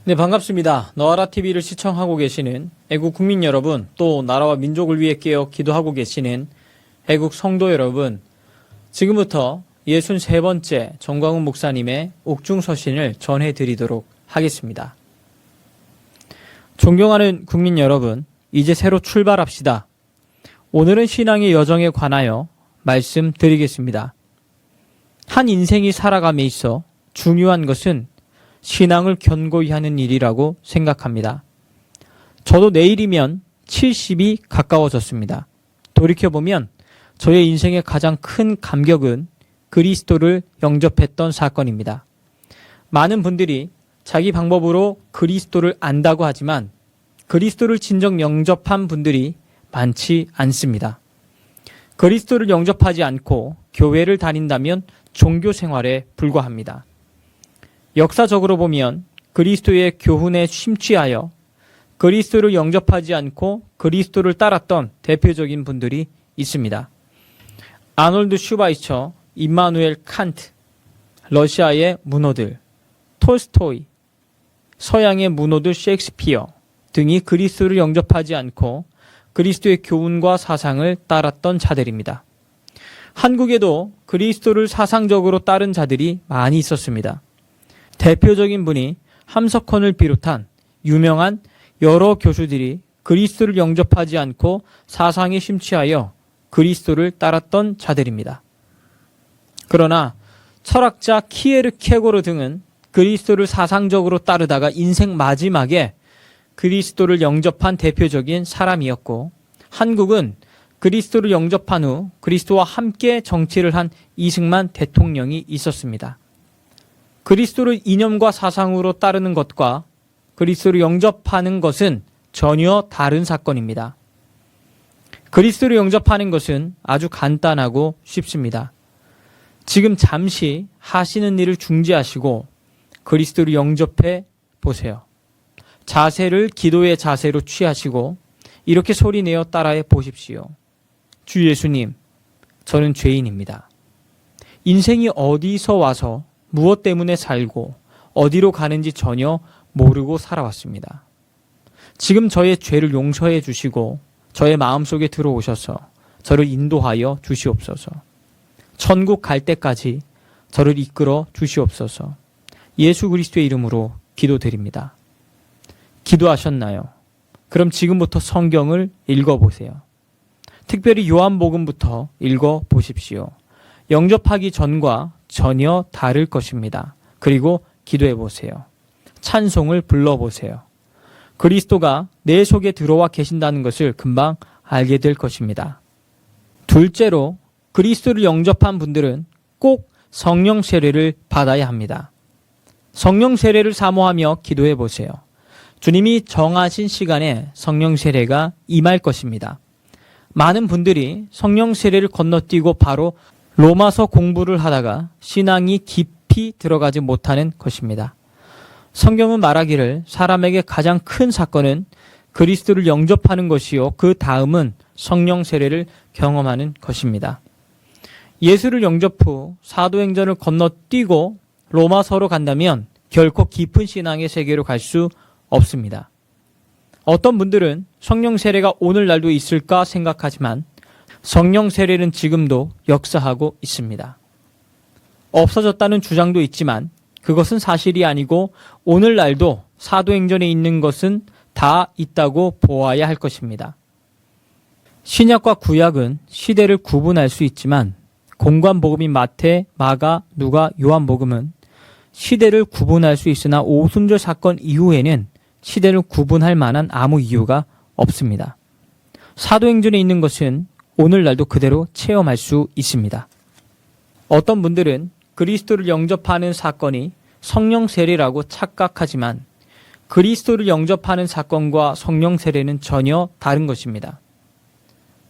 네, 반갑습니다. 너아라TV를 시청하고 계시는 애국 국민 여러분, 또 나라와 민족을 위해 깨어 기도하고 계시는 애국 성도 여러분, 지금부터 63번째 정광훈 목사님의 옥중서신을 전해드리도록 하겠습니다. 존경하는 국민 여러분, 이제 새로 출발합시다. 오늘은 신앙의 여정에 관하여 말씀드리겠습니다. 한 인생이 살아감에 있어 중요한 것은 신앙을 견고히 하는 일이라고 생각합니다. 저도 내일이면 70이 가까워졌습니다. 돌이켜보면 저의 인생의 가장 큰 감격은 그리스도를 영접했던 사건입니다. 많은 분들이 자기 방법으로 그리스도를 안다고 하지만 그리스도를 진정 영접한 분들이 많지 않습니다. 그리스도를 영접하지 않고 교회를 다닌다면 종교 생활에 불과합니다. 역사적으로 보면 그리스도의 교훈에 심취하여 그리스도를 영접하지 않고 그리스도를 따랐던 대표적인 분들이 있습니다. 아놀드 슈바이처, 임마누엘 칸트, 러시아의 문호들, 톨스토이, 서양의 문호들 셰익스피어 등이 그리스도를 영접하지 않고 그리스도의 교훈과 사상을 따랐던 자들입니다. 한국에도 그리스도를 사상적으로 따른 자들이 많이 있었습니다. 대표적인 분이 함석헌을 비롯한 유명한 여러 교수들이 그리스도를 영접하지 않고 사상에 심취하여 그리스도를 따랐던 자들입니다. 그러나 철학자 키에르케고르 등은 그리스도를 사상적으로 따르다가 인생 마지막에 그리스도를 영접한 대표적인 사람이었고, 한국은 그리스도를 영접한 후 그리스도와 함께 정치를 한 이승만 대통령이 있었습니다. 그리스도를 이념과 사상으로 따르는 것과 그리스도를 영접하는 것은 전혀 다른 사건입니다. 그리스도를 영접하는 것은 아주 간단하고 쉽습니다. 지금 잠시 하시는 일을 중지하시고 그리스도를 영접해 보세요. 자세를 기도의 자세로 취하시고 이렇게 소리내어 따라해 보십시오. 주 예수님, 저는 죄인입니다. 인생이 어디서 와서 무엇 때문에 살고 어디로 가는지 전혀 모르고 살아왔습니다. 지금 저의 죄를 용서해 주시고 저의 마음속에 들어오셔서 저를 인도하여 주시옵소서. 천국 갈 때까지 저를 이끌어 주시옵소서. 예수 그리스도의 이름으로 기도드립니다. 기도하셨나요? 그럼 지금부터 성경을 읽어보세요. 특별히 요한복음부터 읽어보십시오. 영접하기 전과 전혀 다를 것입니다. 그리고 기도해 보세요. 찬송을 불러보세요. 그리스도가 내 속에 들어와 계신다는 것을 금방 알게 될 것입니다. 둘째로 그리스도를 영접한 분들은 꼭 성령 세례를 받아야 합니다. 성령 세례를 사모하며 기도해 보세요. 주님이 정하신 시간에 성령 세례가 임할 것입니다. 많은 분들이 성령 세례를 건너뛰고 바로 로마서 공부를 하다가 신앙이 깊이 들어가지 못하는 것입니다. 성경은 말하기를 사람에게 가장 큰 사건은 그리스도를 영접하는 것이요, 그 다음은 성령 세례를 경험하는 것입니다. 예수를 영접 후 사도행전을 건너뛰고 로마서로 간다면 결코 깊은 신앙의 세계로 갈 수 없습니다. 어떤 분들은 성령 세례가 오늘날도 있을까 생각하지만 성령 세례는 지금도 역사하고 있습니다. 없어졌다는 주장도 있지만 그것은 사실이 아니고 오늘날도 사도행전에 있는 것은 다 있다고 보아야 할 것입니다. 신약과 구약은 시대를 구분할 수 있지만 공관복음인 마태, 마가, 누가, 요한복음은 시대를 구분할 수 있으나 오순절 사건 이후에는 시대를 구분할 만한 아무 이유가 없습니다. 사도행전에 있는 것은 오늘날도 그대로 체험할 수 있습니다. 어떤 분들은 그리스도를 영접하는 사건이 성령 세례라고 착각하지만 그리스도를 영접하는 사건과 성령 세례는 전혀 다른 것입니다.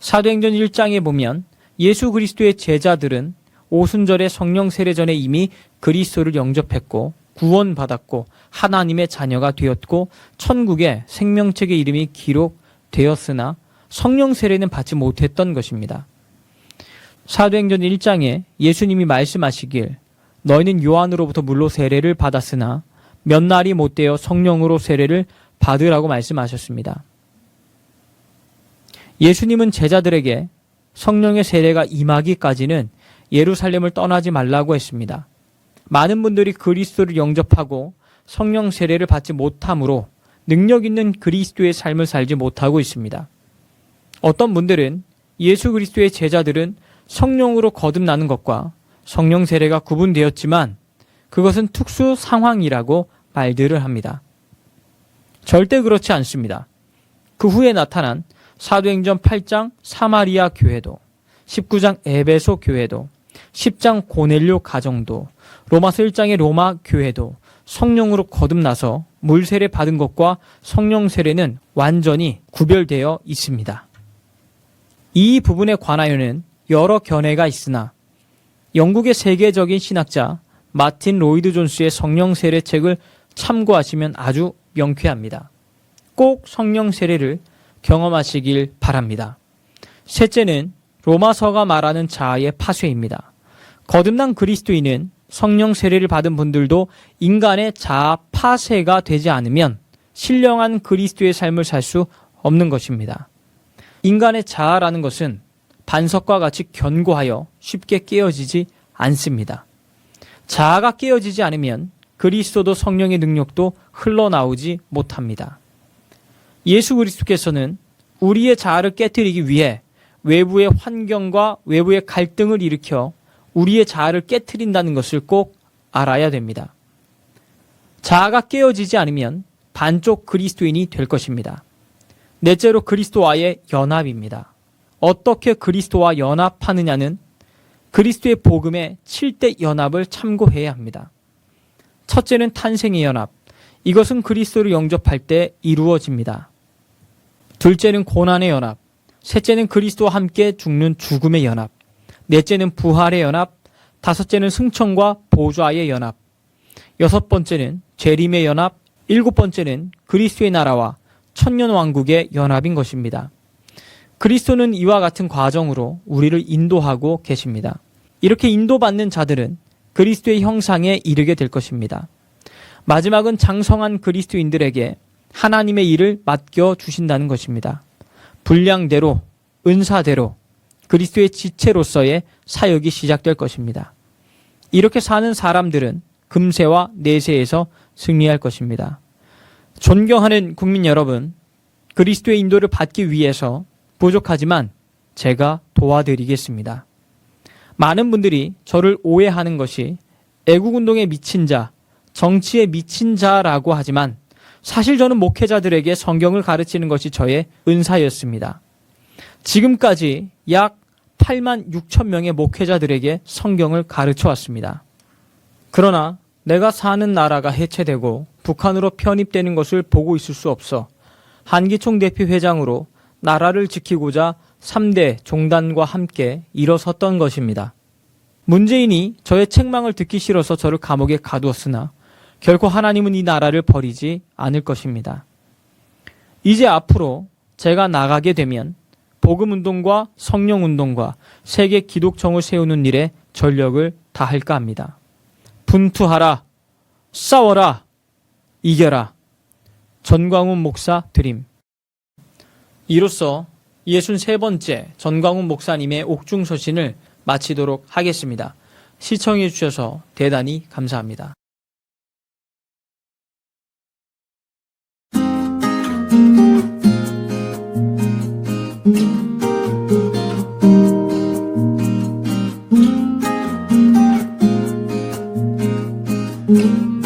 사도행전 1장에 보면 예수 그리스도의 제자들은 오순절의 성령 세례 전에 이미 그리스도를 영접했고 구원받았고 하나님의 자녀가 되었고 천국에 생명책의 이름이 기록되었으나 성령 세례는 받지 못했던 것입니다. 사도행전 1장에 예수님이 말씀하시길 너희는 요한으로부터 물로 세례를 받았으나 몇 날이 못되어 성령으로 세례를 받으라고 말씀하셨습니다. 예수님은 제자들에게 성령의 세례가 임하기까지는 예루살렘을 떠나지 말라고 했습니다. 많은 분들이 그리스도를 영접하고 성령 세례를 받지 못함으로 능력 있는 그리스도의 삶을 살지 못하고 있습니다. 어떤 분들은 예수 그리스도의 제자들은 성령으로 거듭나는 것과 성령 세례가 구분되었지만 그것은 특수 상황이라고 말들을 합니다. 절대 그렇지 않습니다. 그 후에 나타난 사도행전 8장 사마리아 교회도, 19장 에베소 교회도, 10장 고넬료 가정도, 로마서 1장의 로마 교회도 성령으로 거듭나서 물세례 받은 것과 성령 세례는 완전히 구별되어 있습니다. 이 부분에 관하여는 여러 견해가 있으나 영국의 세계적인 신학자 마틴 로이드 존스의 성령 세례 책을 참고하시면 아주 명쾌합니다. 꼭 성령 세례를 경험하시길 바랍니다. 셋째는 로마서가 말하는 자아의 파쇄입니다. 거듭난 그리스도인은 성령 세례를 받은 분들도 인간의 자아 파쇄가 되지 않으면 신령한 그리스도의 삶을 살 수 없는 것입니다. 인간의 자아라는 것은 반석과 같이 견고하여 쉽게 깨어지지 않습니다. 자아가 깨어지지 않으면 그리스도도 성령의 능력도 흘러나오지 못합니다. 예수 그리스도께서는 우리의 자아를 깨뜨리기 위해 외부의 환경과 외부의 갈등을 일으켜 우리의 자아를 깨뜨린다는 것을 꼭 알아야 됩니다. 자아가 깨어지지 않으면 반쪽 그리스도인이 될 것입니다. 넷째로 그리스도와의 연합입니다. 어떻게 그리스도와 연합하느냐는 그리스도의 복음의 7대 연합을 참고해야 합니다. 첫째는 탄생의 연합. 이것은 그리스도를 영접할 때 이루어집니다. 둘째는 고난의 연합. 셋째는 그리스도와 함께 죽는 죽음의 연합. 넷째는 부활의 연합. 다섯째는 승천과 보좌의 연합. 여섯 번째는 재림의 연합. 일곱 번째는 그리스도의 나라와 천년왕국의 연합인 것입니다. 그리스도는 이와 같은 과정으로 우리를 인도하고 계십니다. 이렇게 인도받는 자들은 그리스도의 형상에 이르게 될 것입니다. 마지막은 장성한 그리스도인들에게 하나님의 일을 맡겨주신다는 것입니다. 분량대로, 은사대로 그리스도의 지체로서의 사역이 시작될 것입니다. 이렇게 사는 사람들은 금세와 내세에서 승리할 것입니다. 존경하는 국민 여러분, 그리스도의 인도를 받기 위해서 부족하지만 제가 도와드리겠습니다. 많은 분들이 저를 오해하는 것이 애국운동에 미친 자, 정치에 미친 자라고 하지만 사실 저는 목회자들에게 성경을 가르치는 것이 저의 은사였습니다. 지금까지 약 8만 6천 명의 목회자들에게 성경을 가르쳐 왔습니다. 그러나 내가 사는 나라가 해체되고 북한으로 편입되는 것을 보고 있을 수 없어 한기총 대표 회장으로 나라를 지키고자 3대 종단과 함께 일어섰던 것입니다. 문재인이 저의 책망을 듣기 싫어서 저를 감옥에 가두었으나 결코 하나님은 이 나라를 버리지 않을 것입니다. 이제 앞으로 제가 나가게 되면 복음운동과 성령운동과 세계 기독청을 세우는 일에 전력을 다할까 합니다. 분투하라, 싸워라, 이겨라. 전광훈 목사 드림. 이로써 63번째 전광훈 목사님의 옥중서신을 마치도록 하겠습니다. 시청해 주셔서 대단히 감사합니다. 음.